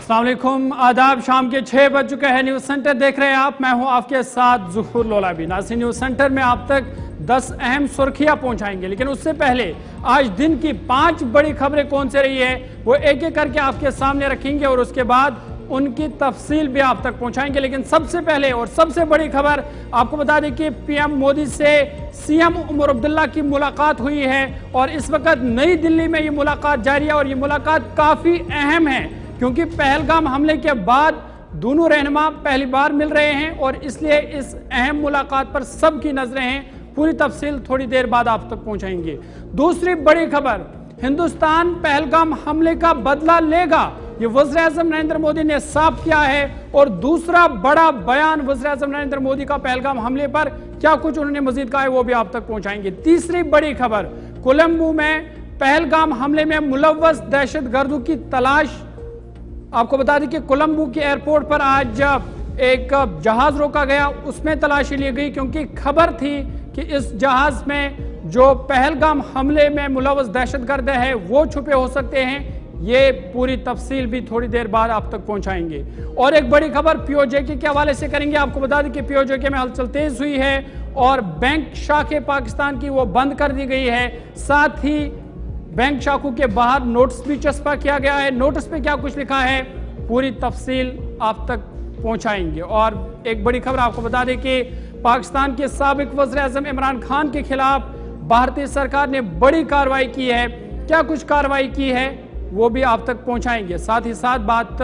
अस्सलाम वालेकुम, आदाब। शाम के 6 बज चुके हैं। न्यूज़ सेंटर देख रहे हैं आप। मैं हूं आपके साथ ज़ुहूर लोलाबी। नाज़रीन, न्यूज़ सेंटर में आप तक 10 अहम सुर्खियां पहुंचाएंगे, लेकिन उससे पहले आज दिन की 5 बड़ी खबरें कौन से रही है वो एक एक करके आपके सामने रखेंगे और उसके बाद उनकी तफसील भी आप तक पहुंचाएंगे। लेकिन सबसे पहले और सबसे बड़ी खबर आपको बता दें कि पीएम मोदी से सीएम उमर अब्दुल्ला की मुलाकात हुई है और इस वक्त नई दिल्ली में ये मुलाकात जारी है और ये मुलाकात काफ़ी अहम है क्योंकि पहलगाम हमले के बाद दोनों रहनुमा पहली बार मिल रहे हैं और इसलिए इस अहम मुलाकात पर सबकी नजरें हैं। पूरी तफसील थोड़ी देर बाद आप तक पहुंचाएंगे। दूसरी बड़ी खबर, हिंदुस्तान पहलगाम हमले का बदला लेगा, ये वज़ीर आज़म नरेंद्र मोदी ने साफ किया है। और दूसरा बड़ा बयान वज़ीर आज़म नरेंद्र मोदी का पहलगाम हमले पर क्या कुछ उन्होंने मजीद कहा है वो भी आप तक पहुंचाएंगे। तीसरी बड़ी खबर, कोलंबो में पहलगाम हमले में मुलव्वस दहशतगर्दों की तलाश। आपको बता दें कि कोलंबो के एयरपोर्ट पर आज एक जहाज रोका गया, उसमें तलाशी ली गई क्योंकि खबर थी कि इस जहाज में जो पहलगाम हमले में मुलव्वस दहशतगर्द है वो छुपे हो सकते हैं। ये पूरी तफसील भी थोड़ी देर बाद आप तक पहुंचाएंगे। और एक बड़ी खबर पीओजेके के हवाले से करेंगे। आपको बता दें कि पीओजेके में हलचल तेज हुई है और बैंक शाखें पाकिस्तान की वो बंद कर दी गई है। साथ ही बैंक शाखों के बाहर नोटिस भी चस्पा किया गया है। नोटिस पे क्या कुछ लिखा है पूरी तफसील आप तक पहुंचाएंगे। और एक बड़ी खबर आपको बता दें कि पाकिस्तान के साबिक वज़ीर आज़म इमरान खान के खिलाफ भारतीय सरकार ने बड़ी कार्रवाई की है। क्या कुछ कार्रवाई की है वो भी आप तक पहुंचाएंगे। साथ ही साथ बात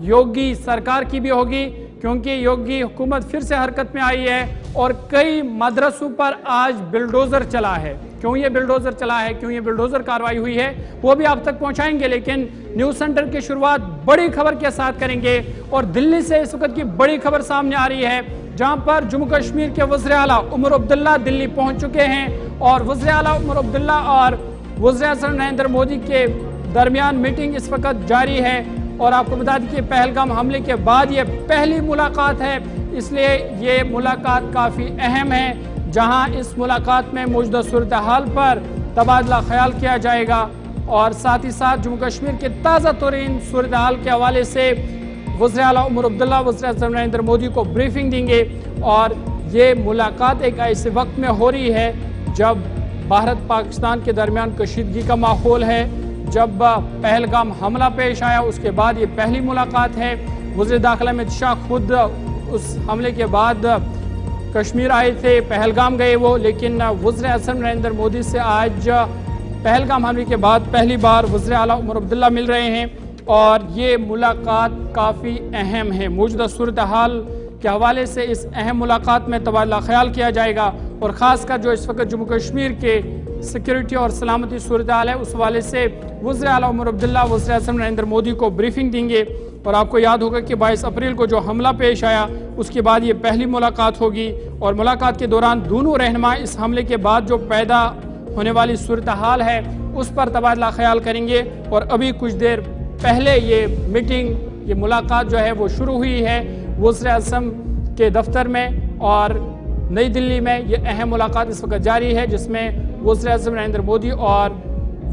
योगी सरकार की भी होगी क्योंकि योगी हुकूमत फिर से हरकत में आई है और कई मदरसों पर आज बिल्डोजर चला है। क्यों ये बिल्डोजर चला है, क्यों ये बिल्डोजर कार्रवाई हुई है वो भी आप तक पहुंचाएंगे। लेकिन न्यूज़ सेंटर की शुरुआत बड़ी खबर के साथ करेंगे और दिल्ली से इस वक्त की बड़ी खबर सामने आ रही है जहां पर जम्मू कश्मीर के वज़ीर आला उमर अब्दुल्ला दिल्ली पहुंच चुके हैं और वज़ीर आला उमर अब्दुल्ला और वज़ीर आज़म नरेंद्र मोदी के दरमियान मीटिंग इस वक्त जारी है। और आपको बता दें कि पहलगाम हमले के बाद ये पहली मुलाकात है, इसलिए ये मुलाकात काफ़ी अहम है जहां इस मुलाकात में मौजूदा सूरत हाल पर तबादला ख्याल किया जाएगा और साथ ही साथ जम्मू कश्मीर के ताज़ा तरीन सूरत हाल के हवाले से वज़ीर आला उमर अब्दुल्ला वज़ीर आज़म नरेंद्र मोदी को ब्रीफिंग देंगे। और ये मुलाकात एक ऐसे वक्त में हो रही है जब भारत पाकिस्तान के दरमियान कशीदगी का माहौल है। जब पहलगाम हमला पेश आया उसके बाद ये पहली मुलाकात है। वज़ीर दाखिला अमित शाह खुद उस हमले के बाद कश्मीर आए थे, पहलगाम गए वो, लेकिन वज़ीर आज़म नरेंद्र मोदी से आज पहलगाम हमले के बाद पहली बार वज़ीर आला उमर अब्दुल्ला मिल रहे हैं और ये मुलाकात काफ़ी अहम है। मौजूदा सूरत हाल के हवाले से इस अहम मुलाकात में तबादला ख्याल किया जाएगा और ख़ासकर जो इस वक्त जम्मू कश्मीर के सिक्योरिटी और सलामती सूरत हाल है उस हवाले से वज़ीर आला उमर अब्दुल्ला वज़ीर आज़म नरेंद्र मोदी को ब्रीफिंग देंगे। और आपको याद होगा कि 22 अप्रैल को जो हमला पेश आया उसके बाद ये पहली मुलाकात होगी और मुलाकात के दौरान दोनों रहनुमा इस हमले के बाद जो पैदा होने वाली सूरत हाल है उस पर तबादला ख्याल करेंगे। और अभी कुछ देर पहले ये मीटिंग, ये मुलाकात जो है वो शुरू हुई है वज़ीर आज़म के दफ्तर में और नई दिल्ली में ये अहम मुलाकात इस वक्त जारी है जिसमें वज़ीर आज़म नरेंद्र मोदी और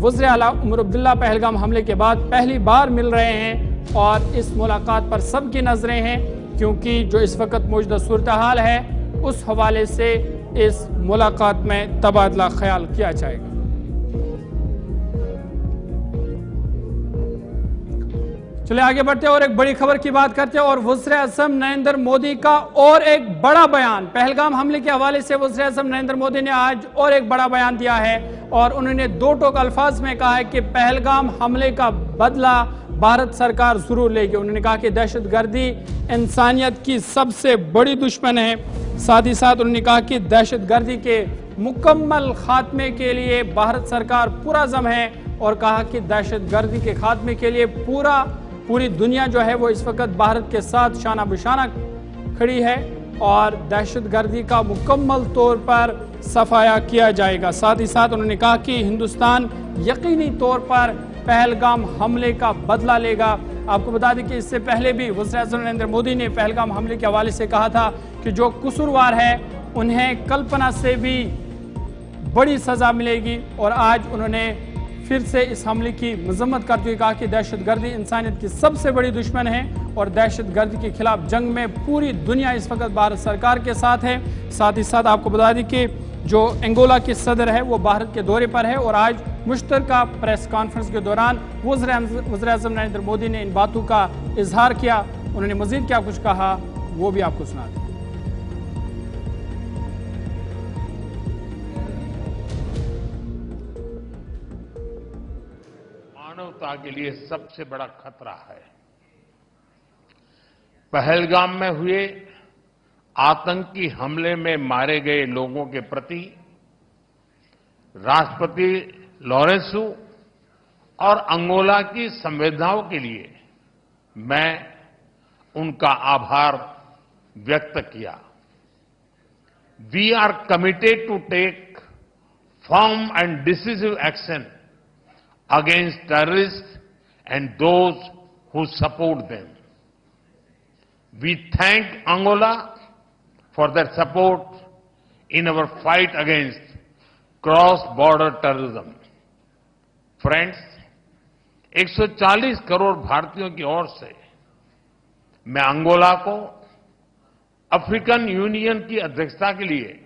वज़ीर आला उमर अब्दुल्ला पहलगाम हमले के बाद पहली बार मिल रहे हैं। और इस मुलाकात पर सबकी नज़रें हैं क्योंकि जो इस वक्त मौजूदा सूरत हाल है उस हवाले से इस मुलाकात में तबादला ख्याल किया जाएगा। चलिए आगे बढ़ते हैं और एक बड़ी खबर की बात करते हैं और वज़ीर आज़म नरेंद्र मोदी का और एक बड़ा बयान। पहलगाम हमले के हवाले से वज़ीर आज़म नरेंद्र मोदी ने आज और एक बड़ा बयान दिया है और उन्होंने दो टोक अल्फाज में कहा है कि पहलगाम हमले का बदला भारत सरकार जरूर लेगी। उन्होंने कहा कि दहशतगर्दी इंसानियत की सबसे बड़ी दुश्मन है। साथ ही साथ उन्होंने कहा कि दहशतगर्दी के मुकम्मल खात्मे के लिए भारत सरकार पुरअज़म है और कहा कि दहशतगर्दी के खात्मे के लिए पूरी दुनिया जो है वो इस वक्त भारत के साथ शाना बिशाना खड़ी है और दहशतगर्दी का मुकम्मल तौर पर सफाया किया जाएगा। साथ ही साथ उन्होंने कहा कि हिंदुस्तान यकीनी तौर पर पहलगाम हमले का बदला लेगा। आपको बता दें कि इससे पहले भी वज़ीर आज़म नरेंद्र मोदी ने पहलगाम हमले के हवाले से कहा था कि जो कसूरवार है उन्हें कल्पना से भी बड़ी सज़ा मिलेगी और आज उन्होंने پھر سے اس حملے کی مذمت کرتے ہوئے کہا کہ دہشت گردی انسانیت کی سب سے بڑی دشمن ہے اور دہشت گردی کے خلاف جنگ میں پوری دنیا اس وقت بھارت سرکار کے ساتھ ہے۔ ساتھ ہی ساتھ آپ کو بتا دیں کہ جو انگولا کے صدر ہے وہ بھارت کے دورے پر ہے اور آج مشترکہ پریس کانفرنس کے دوران وزیر اعظم نریندر مودی نے ان باتوں کا اظہار کیا۔ انہوں نے مزید کیا کچھ کہا وہ بھی آپ کو سنا دیں۔ मानवता के लिए सबसे बड़ा खतरा है। पहलगाम में हुए आतंकी हमले में मारे गए लोगों के प्रति राष्ट्रपति लॉरेंसो और अंगोला की संवेदनाओं के लिए मैं उनका आभार व्यक्त किया। We are committed to take firm and decisive action against terrorists and those who support them. We thank Angola for their support in our fight against cross-border terrorism. Friends, 140 crore भारतीयों की ओर से मैं अंगोला को अफ्रीकन यूनियन की अध्यक्षता के लिए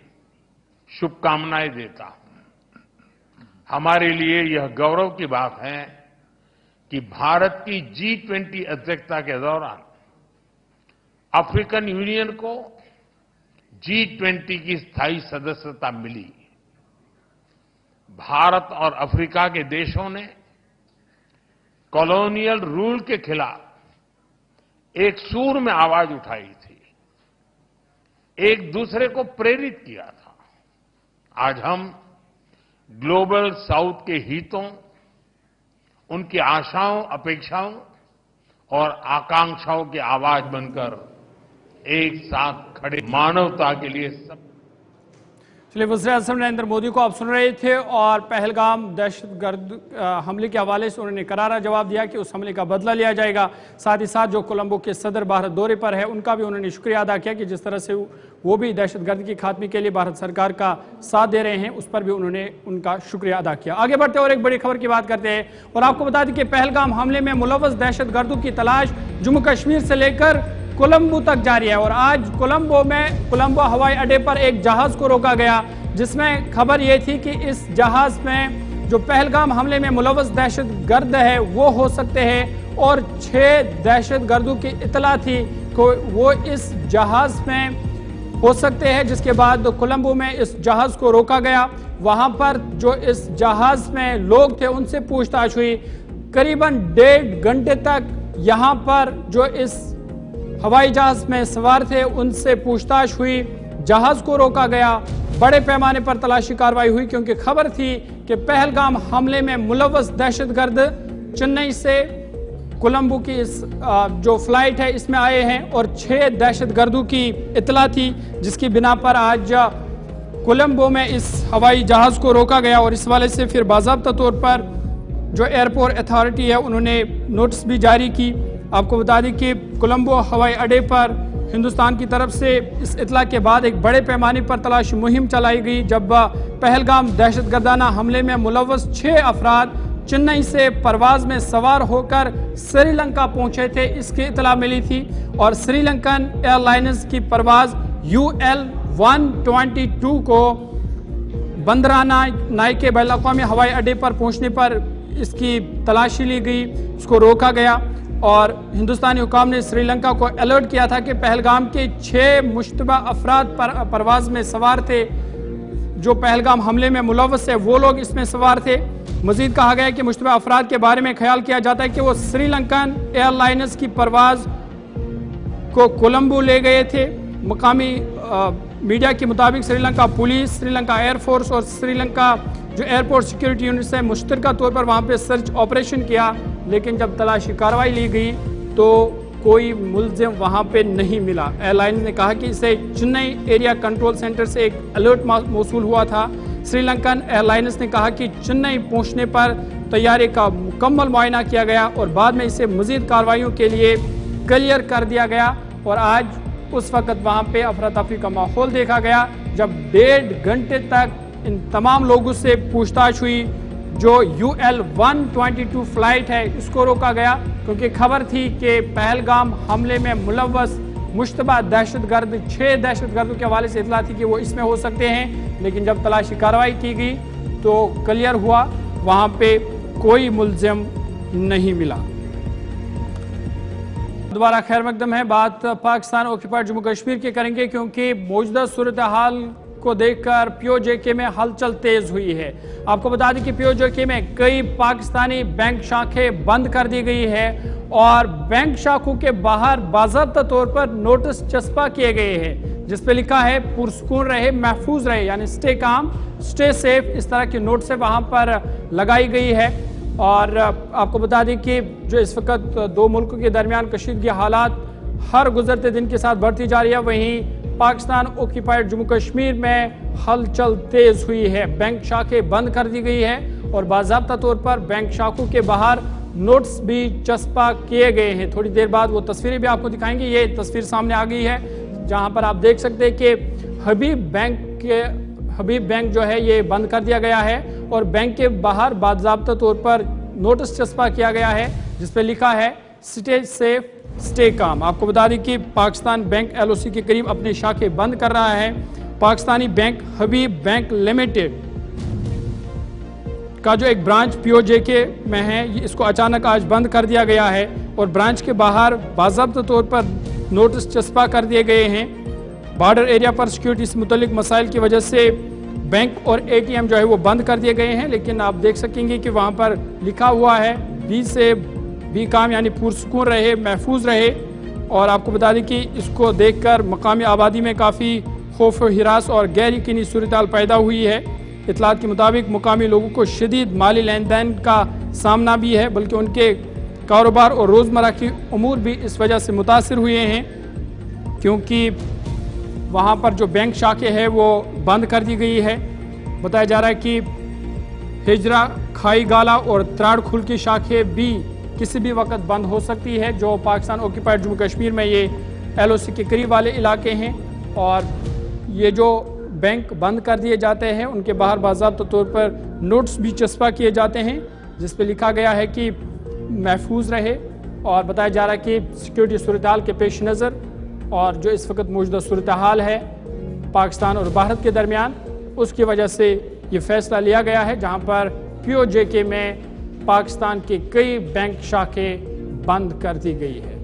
शुभकामनाएं देता हूं। हमारे लिए यह गौरव की बात है कि भारत की G20 अध्यक्षता के दौरान अफ्रीकन यूनियन को G20 की स्थायी सदस्यता मिली। भारत और अफ्रीका के देशों ने कॉलोनियल रूल के खिलाफ एक सूर में आवाज उठाई थी, एक दूसरे को प्रेरित किया था। आज हम ग्लोबल साउथ के हितों, उनकी आशाओं, अपेक्षाओं और आकांक्षाओं की आवाज बनकर एक साथ खड़े मानवता के लिए सब। चलिए, वज़ीर आज़म नरेंद्र मोदी को आप सुन रहे थे और पहलगाम दहशतगर्द हमले के हवाले से उन्होंने करारा जवाब दिया कि उस हमले का बदला लिया जाएगा। साथ ही साथ जो कोलंबो के सदर भारत दौरे पर है उनका भी उन्होंने शुक्रिया अदा किया कि जिस तरह से वो भी दहशतगर्दी की खात्मे के लिए भारत सरकार का साथ दे रहे हैं, उस पर भी उन्होंने उनका शुक्रिया अदा किया। आगे बढ़ते और एक बड़ी खबर की बात करते हैं और आपको बता दें कि पहलगाम हमले में मुलव्वस दहशतगर्दों की तलाश जम्मू कश्मीर से लेकर कोलंबो तक जारी है और आज कोलंबो हवाई अड्डे पर एक जहाज को रोका गया, जिसमें खबर यह थी कि इस जहाज में जो पहलगाम हमले में मुलव्वस दहशतगर्द है वो हो सकते हैं और 6 दहशतगर्दों की इतला थी कि वो इस जहाज में हो सकते हैं। जिसके बाद कोलंबो में इस जहाज को रोका गया। वहां पर जो इस जहाज में लोग थे उनसे पूछताछ हुई। करीबन 1.5 घंटे तक यहां पर जो इस हवाई जहाज में सवार थे उनसे पूछताछ हुई, जहाज को रोका गया, बड़े पैमाने पर तलाशी कार्रवाई हुई क्योंकि खबर थी कि पहलगाम हमले में मुलव्वस दहशतगर्द चेन्नई से कोलंबो की इस जो फ्लाइट है इसमें आए हैं और 6 दहशतगर्दों की इतला थी, जिसकी बिना पर आज कोलंबो में इस हवाई जहाज को रोका गया और इस वाले से फिर बाज़ाब्ता तौर पर जो एयरपोर्ट अथॉरिटी है उन्होंने नोटिस भी जारी की। आपको बता दें कि कोलंबो हवाई अड्डे पर हिंदुस्तान की तरफ से इस इतला के बाद एक बड़े पैमाने पर तलाशी मुहिम चलाई गई जब पहलगाम दहशतगर्दाना हमले में मुलव्वस 6 अफराद चेन्नई से परवाज में सवार होकर श्रीलंका पहुंचे थे, इसकी इतला मिली थी और श्रीलंकन एयरलाइंस की परवाज UL-122 को बंदरानाइके बैन-अक़वामी हवाई अड्डे पर पहुंचने पर इसकी तलाशी ली गई, इसको रोका गया और हिंदुस्तानी हुकाम ने श्रीलंका को अलर्ट किया था कि पहलगाम के 6 मुश्तबा अफराद परवाज में सवार थे। जो पहलगाम हमले में मुलव्वस है वो लोग इसमें सवार थे। मजीद कहा गया कि मुश्तबा अफराद के बारे में ख्याल किया जाता है कि वो श्रीलंकन एयरलाइंस की परवाज को कोलंबो ले गए थे। मकामी मीडिया के मुताबिक श्रीलंका पुलिस, श्रीलंका एयरफोर्स और श्रीलंका जो एयरपोर्ट सिक्योरिटी यूनिट से मुश्तरका तौर पर वहाँ पे सर्च ऑपरेशन किया, लेकिन जब तलाशी कार्रवाई ली गई तो कोई मुलजिम वहाँ पे नहीं मिला। एयरलाइन ने कहा कि इसे चेन्नई एरिया कंट्रोल सेंटर से एक अलर्ट मौसूल हुआ था। श्रीलंकन एयरलाइंस ने कहा कि चेन्नई पहुँचने पर तैयारी का मुकम्मल मुआयना किया गया और बाद में इसे मज़ीद कार्रवाइयों के लिए क्लियर कर दिया गया और आज उस वक़्त वहाँ पे अफरा तफरी का माहौल देखा गया जब 1.5 घंटे तक इन तमाम लोगों से पूछताछ हुई, जो UL-122 फ्लाइट है इसको रोका गया, क्योंकि खबर थी कि पहलगाम हमले में मुलव्वस मुश्तबा दहशतगर्द 6 दहशतगर्दों के हवाले से इतला थी कि वो इसमें हो सकते हैं, लेकिन जब तलाशी कार्रवाई की गई तो क्लियर हुआ वहां पे कोई मुल्जिम नहीं मिला। दोबारा खैर मकदम है, बात पाकिस्तान ऑक्यूपाइड जम्मू कश्मीर की करेंगे, क्योंकि मौजूदा सूरत हाल को देखकर POJK में हलचल तेज हुई है। आपको बता दें कि POJK में कई पाकिस्तानी बैंक शाखें बंद कर दी गई है और बैंक शाखों के बाहर बाज़ाब्ता तौर पर नोटिस चस्पा किए गए हैं, जिस पे लिखा है पुरसकून रहे, महफूज रहे, यानी स्टे काम, स्टे सेफ, इस तरह की नोट से वहां पर लगाई गई है। और आपको बता दें कि जो इस वक्त दो मुल्कों के दरमियान कशीदगी हालात हर गुजरते दिन के साथ बढ़ती जा रही है, वहीं पाकिस्तान ऑक्यूपाइड जम्मू कश्मीर में हलचल तेज हुई है। बैंक शाखें बंद कर दी गई है और बाज़ाब्ता तौर पर बैंक शाखों के बाहर नोट्स भी चस्पा किए गए हैं। थोड़ी देर बाद वो तस्वीरें भी आपको दिखाएंगे। ये तस्वीर सामने आ गई है जहां पर आप देख सकते हैं कि हबीब बैंक जो है ये बंद कर दिया गया है और बैंक के बाहर बाज़ाब्ता तौर पर नोटिस चस्पा किया गया है जिस पे लिखा है स्टे सेफ स्टे काम। आपको बता दें कि पाकिस्तान बैंक LOC के करीब अपने शाखे बंद कर रहा है। पाकिस्तानी बैंक हबीब बैंक लिमिटेड का जो एक ब्रांच POJK में है, इसको अचानक आज बंद कर दिया गया है और ब्रांच के बाहर बाज़ाब्ता तौर पर नोटिस चस्पा कर दिए गए हैं। बॉर्डर एरिया पर सिक्योरिटी से मुतल्लिक मसाइल की वजह से बैंक और ATM जो है वो बंद कर दिए गए हैं, लेकिन आप देख सकेंगे कि वहाँ पर लिखा हुआ है बी से बी काम, यानी पुरसकून रहे, महफूज रहे। और आपको बता दें कि इसको देखकर मकामी आबादी में काफ़ी खौफ व हिरास और गैर यकीनी सूरत-ए-हाल पैदा हुई है। इतलात के मुताबिक मुकामी लोगों को शदीद माली लेन देन का सामना भी है, बल्कि उनके कारोबार और रोज़मर्रा की उमूर भी इस वजह से मुतासिर हुए हैं, क्योंकि वहाँ पर जो बैंक शाखें है वो बंद कर दी गई है। बताया जा रहा है कि हिजरा, खाई गाला और त्राड़ खुल की शाखें भी किसी भी वक्त बंद हो सकती है, जो पाकिस्तान ऑक्यूपाइड जम्मू कश्मीर में ये LOC के करीब वाले इलाके हैं। और ये जो बैंक बंद कर दिए जाते हैं उनके बाहर बाज़ाब्ता तौर पर नोट्स भी चस्पा किए जाते हैं जिस पे लिखा गया है कि महफूज रहे। और बताया जा रहा है कि सिक्योरिटी सूरत-हाल के पेश नज़र और जो इस वक्त मौजूदा सूरत-हाल है पाकिस्तान और भारत के दरमियान, उसकी वजह से ये फैसला लिया गया है, जहां पर POJK में पाकिस्तान की कई बैंक शाखें बंद कर दी गई है।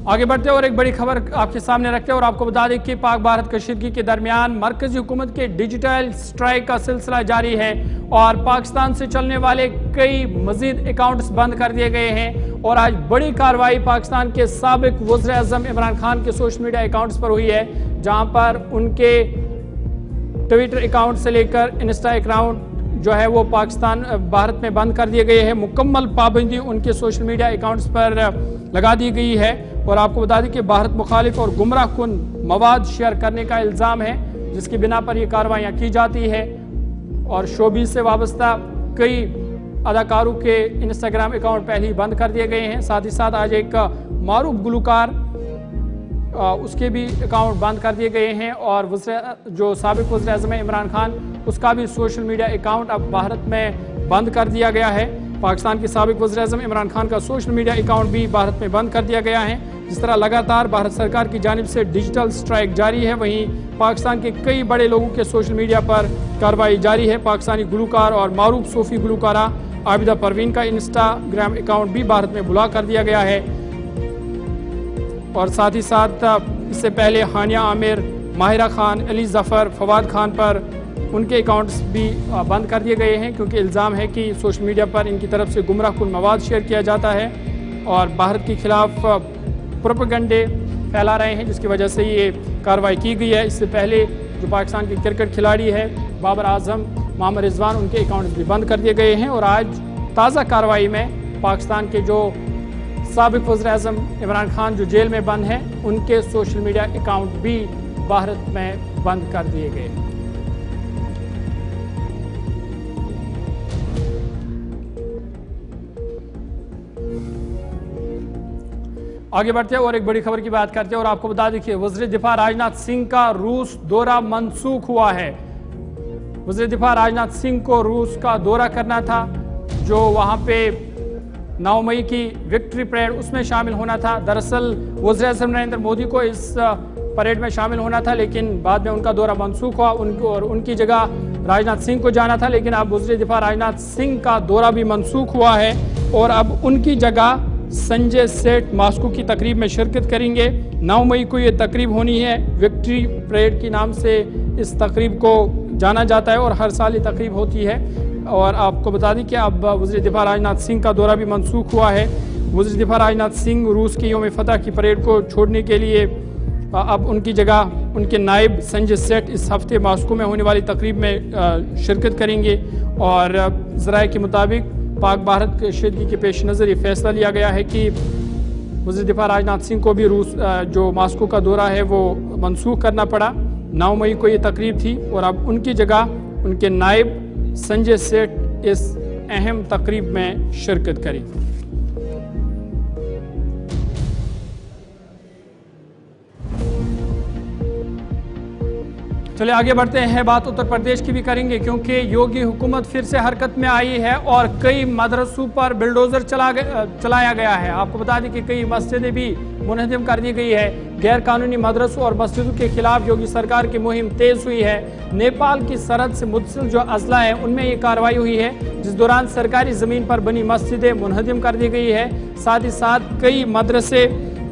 आगे बढ़ते और एक बड़ी खबर आपके सामने रखते हैं और आपको बता दें कि पाक भारत कशीदगी के दरमियान मरकजी हुकूमत के डिजिटल स्ट्राइक का सिलसिला जारी है और पाकिस्तान से चलने वाले कई मजीद अकाउंट्स बंद कर दिए गए हैं। और आज बड़ी कार्रवाई पाकिस्तान के साबिक वज़ीर आज़म इमरान खान के सोशल मीडिया अकाउंट्स पर हुई है, जहां पर उनके ट्विटर अकाउंट से लेकर इंस्टा अकाउंट जो है वो पाकिस्तान भारत में बंद कर दिए गए हैं। मुकम्मल पाबंदी उनके सोशल मीडिया अकाउंट्स पर लगा दी गई है। और आपको बता दें कि भारत मुखालिफ और गुमराह कुन मवाद शेयर करने का इल्ज़ाम है, जिसकी बिना पर ये कार्रवाइयाँ की जाती है। और शोबीज से वाबस्ता कई अदाकारों के इंस्टाग्राम अकाउंट पहले ही बंद कर दिए गए हैं। साथ ही साथ आज एक मारूफ गुलकार उसके भी अकाउंट बंद कर दिए गए हैं। और जो साबिक वज़ीर आज़म है इमरान खान, उसका भी सोशल मीडिया अकाउंट अब भारत में बंद कर दिया गया है। पाकिस्तान के साबिक वज़ीर आज़म इमरान खान का सोशल मीडिया अकाउंट भी भारत में बंद कर दिया गया है। जिस तरह लगातार भारत सरकार की जानिब से डिजिटल स्ट्राइक जारी है, वहीं पाकिस्तान के कई बड़े लोगों के सोशल मीडिया पर कार्रवाई जारी है। पाकिस्तानी गुलकार और मारूफ सूफी गुलकारा आबिदा परवीन का इंस्टाग्राम अकाउंट भी भारत में ब्लॉक कर दिया गया है। और साथ ही साथ इससे पहले हानिया आमिर, माहिरा खान, अली ज़फ़र, फवाद खान पर उनके अकाउंट्स भी बंद कर दिए गए हैं, क्योंकि इल्ज़ाम है कि सोशल मीडिया पर इनकी तरफ से गुमराह कुन मवाद शेयर किया जाता है और भारत के खिलाफ प्रोपेगेंडे फैला रहे हैं, जिसकी वजह से ये कार्रवाई की गई है। इससे पहले जो पाकिस्तान के क्रिकेट खिलाड़ी है बाबर आजम, मोहम्मद रिजवान, उनके अकाउंट्स भी बंद कर दिए गए हैं। और आज ताज़ा कार्रवाई में पाकिस्तान के जो साबिक वज़ीर आज़म इमरान खान जो जेल में बंद हैं, उनके सोशल मीडिया अकाउंट भी भारत में बंद कर दिए गए। आगे बढ़ते हैं और एक बड़ी खबर की बात करते हैं और आपको बता दें कि वज़ीर दिफा राजनाथ सिंह का रूस दौरा मंसूख हुआ है। वज़ीर दिफा राजनाथ सिंह को रूस का दौरा करना था, जो वहां पे 9 मई की विक्ट्री परेड उसमें शामिल होना था। दरअसल वज़ीर आज़म नरेंद्र मोदी को इस परेड में शामिल होना था, लेकिन बाद में उनका दौरा मंसूख हुआ और उनकी जगह राजनाथ सिंह को जाना था। लेकिन अब वज़ीर दिफा राजनाथ सिंह का दौरा भी मंसूख हुआ है और अब उनकी जगह संजय सेठ मॉस्को की तकरीब में शिरकत करेंगे। 9 मई को ये तकरीब होनी है। विक्ट्री परेड के नाम से इस तकरीब को जाना जाता है और हर साल ये तकरीब होती है। और आपको बता दें कि अब वज़ीर दिफा राजनाथ सिंह का दौरा भी मंसूख हुआ है। वज़ीर दिफा राजनाथ सिंह रूस की यौम फतह की परेड को छोड़ने के लिए अब उनकी जगह उनके नायब संजय सेठ इस हफ्ते मॉस्को में होने वाली तकरीब में शिरकत करेंगे। और ज़राए के मुताबिक पाक भारत कशीदगी के पेश नज़र ये फैसला लिया गया है कि वज़ीर दिफा राजनाथ सिंह को भी रूस जो मॉस्को का दौरा है वो मंसूख करना पड़ा। 9 मई को ये तकरीब थी और अब उनकी जगह उनके नायब संजय सेठ इस अहम तकरीब में शिरकत करें। चलिए आगे बढ़ते हैं, बात उत्तर प्रदेश की भी करेंगे, क्योंकि योगी हुकूमत फिर से हरकत में आई है और कई मदरसों पर बिल्डोजर चलाया गया है। आपको बता दें कि कई मस्जिदें भी मुनहदम कर दी गई है। गैर कानूनी मदरसों और मस्जिदों के खिलाफ योगी सरकार की मुहिम तेज हुई है। नेपाल की सरहद से मुतसिल जो अजला है उनमें ये कार्रवाई हुई है, जिस दौरान सरकारी जमीन पर बनी मस्जिदें मुनहदम कर दी गई है। साथ ही साथ कई मदरसे,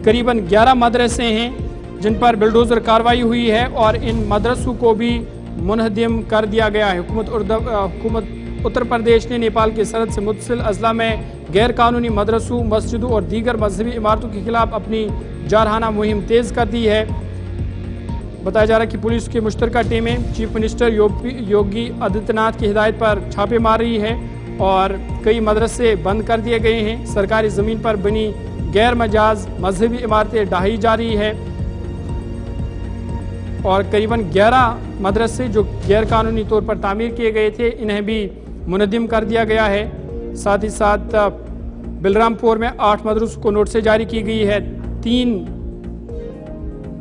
करीबन 11 मदरसे हैं जिन पर बिल्डोजर कार्रवाई हुई है और इन मदरसों को भी मुनहदम कर दिया गया है। हुकूमत उत्तर प्रदेश ने नेपाल की सरहद से मुतसिल अजला में गैर कानूनी मदरसों, मस्जिदों और दीगर मजहबी इमारतों के खिलाफ अपनी जारहाना मुहिम तेज कर दी है। बताया जा रहा है कि पुलिस की मुश्तरका टीमें चीफ मिनिस्टर योगी आदित्यनाथ की हिदायत पर छापे मार रही है और कई मदरसे बंद कर दिए गए हैं। सरकारी ज़मीन पर बनी गैर मजाज मजहबी इमारतें ढाई जा रही है और करीबन 11 मदरसे जो गैर कानूनी तौर पर तामीर किए गए थे इन्हें भी मुनहदम कर दिया गया है। साथ ही साथ बलरामपुर में 8 मदरसों को नोटिस जारी की गई है। 3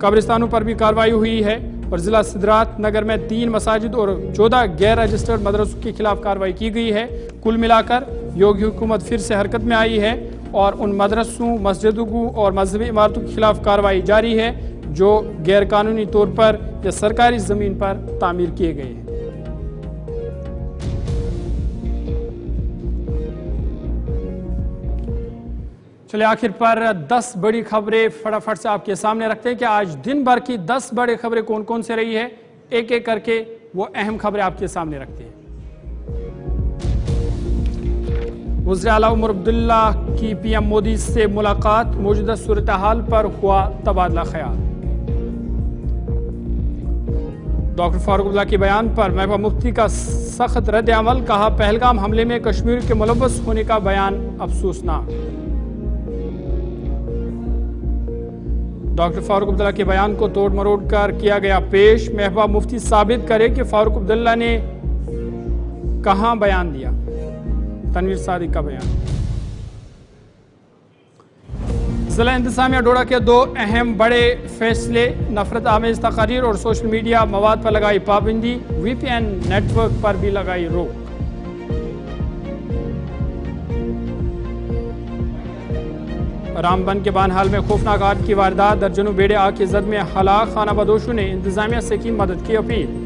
कब्रिस्तानों पर भी कार्रवाई हुई है और जिला सिद्धार्थ नगर में 3 मसाजिद और 14 गैर रजिस्टर्ड मदरसों के खिलाफ कार्रवाई की गई है। कुल मिलाकर योगी हुकूमत फिर से हरकत में आई है और उन मदरसों, मस्जिदों और मजहबी इमारतों के खिलाफ कार्रवाई जारी है जो गैर कानूनी तौर पर या सरकारी जमीन पर तामीर किए गए हैं। चलिए आखिर पर 10 बड़ी खबरें फटाफट से आपके सामने रखते हैं कि आज दिन भर की 10 बड़ी खबरें कौन कौन से रही है। एक एक करके वो अहम खबरें आपके सामने रखते हैं। वज़ीर आला उमर अब्दुल्ला की पीएम मोदी से मुलाकात, मौजूदा सूरत हाल पर हुआ तबादला ख्याल। डॉक्टर फारूक अब्दुल्ला के बयान पर महबूबा मुफ्ती का सख्त रद्द अमल, कहा पहलगाम हमले में कश्मीर के मुलव्वस होने का बयान अफसोसनाक। डॉक्टर फारूक अब्दुल्ला के बयान को तोड़ मरोड़ कर किया गया पेश, महबूबा मुफ्ती साबित करे कि फारूक अब्दुल्ला ने कहां बयान दिया। तनवीर सादिक का बयान। जिला इंतजामिया डोडा के 2 अहम बड़े फैसले, नफरत आमेज तकारीर और सोशल मीडिया मवाद पर लगाई पाबंदी, VPN नेटवर्क पर भी लगाई रोक। रामबन के बानहाल में खौफनाक आग की वारदात, दर्जनों बेड़े आग की जद में हलाक, खाना बदोशों ने इंतजामिया से की मदद की अपील।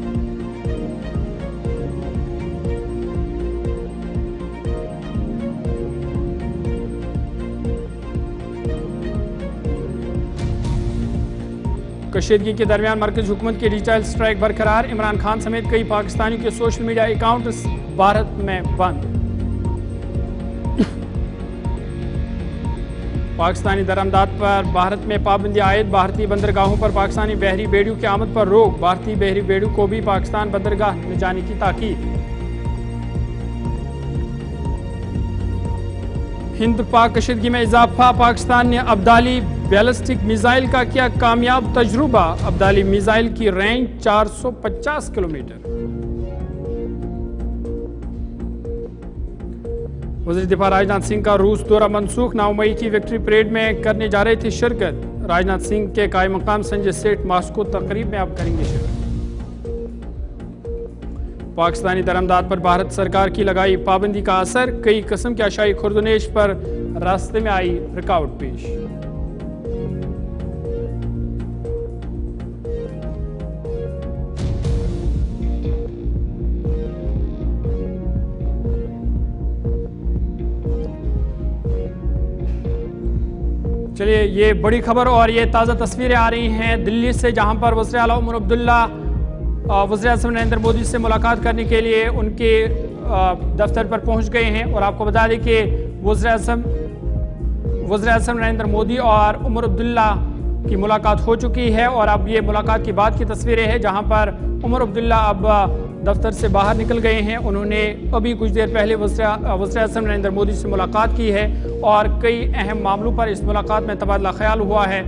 कशीदगी के दरमियान मरकज़ी हुकूमत की डिजिटल स्ट्राइक बरकरार, इमरान खान समेत कई पाकिस्तानियों के सोशल मीडिया अकाउंट्स भारत में बंद। पाकिस्तानी दरआमदात पर भारत में पाबंदी आयद, भारतीय बंदरगाहों पर पाकिस्तानी बहरी बेड़ियों की आमद पर रोक, भारतीय बहरी बेड़ियों को भी पाकिस्तान बंदरगाह में जाने की ताकीद। हिंद पाक कशीदगी में इजाफा, पाकिस्तान ने अब्दाली बैलिस्टिक मिसाइल का किया कामयाब तजुर्बा, अब्दाली मिसाइल की रेंज 450 किलोमीटर। वज़ीर दिफा राजनाथ सिंह का रूस दौरा मनसूख, 9 मई की विक्ट्री परेड में करने जा रहे थे शिरकत। राजनाथ सिंह के कायम मकाम संजय सेठ मॉस्को तकरीब में अब करेंगे शिरकत। पाकिस्तानी दरमदार पर भारत सरकार की लगाई पाबंदी का असर, कई किस्म के अशाई खुर्दनेश पर रास्ते में आई रुकावट पेश। चलिए, ये बड़ी खबर और ये ताज़ा तस्वीरें आ रही हैं दिल्ली से, जहां पर वज़ीर आला उमर अब्दुल्ला वज़ीर आज़म नरेंद्र मोदी से मुलाकात करने के लिए उनके दफ्तर पर पहुंच गए हैं। और आपको बता दें कि वज़ीर आज़म नरेंद्र मोदी और उमर अब्दुल्ला की मुलाकात हो चुकी है। और अब ये मुलाकात की बाद की तस्वीरें हैं, जहां पर उमर अब्दुल्ला अब दफ्तर से बाहर निकल गए हैं। उन्होंने अभी कुछ देर पहले वज़ीर आज़म नरेंद्र मोदी से मुलाकात की है और कई अहम मामलों पर इस मुलाकात में तबादला ख्याल हुआ है।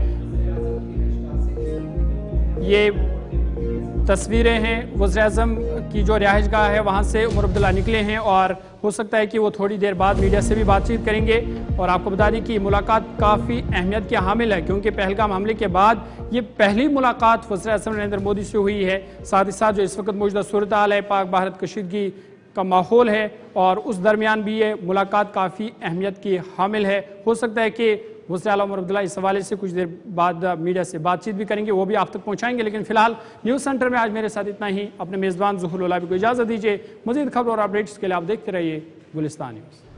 ये तस्वीरें हैं वज़ीर आज़म की जो रिहाइशगाह है वहाँ से उमर अब्दुल्ला निकले हैं और हो सकता है कि वो थोड़ी देर बाद मीडिया से भी बातचीत करेंगे। और आपको बता दें कि मुलाकात काफ़ी अहमियत की हामिल है, क्योंकि पहलगाम हमले के बाद ये पहली मुलाकात वज़ीर आज़म नरेंद्र मोदी से हुई है। साथ ही साथ जो इस वक्त मौजूदा सूरत हाल है, पाक भारत कशीदगी का माहौल है और उस दरमियान भी ये मुलाकात काफ़ी अहमियत की हामिल है। हो सकता है कि वज़ीर आला उमर अब्दुल्ला इस हवाले से कुछ देर बाद मीडिया से बातचीत भी करेंगे, वो भी आप तक पहुंचाएंगे। लेकिन फिलहाल न्यूज़ सेंटर में आज मेरे साथ इतना ही। अपने मेज़बान ज़ुहूर लोलाबी को इजाज़त दीजिए। मज़ीद खबर और अपडेट्स के लिए आप देखते रहिए गुलिस्तान न्यूज़।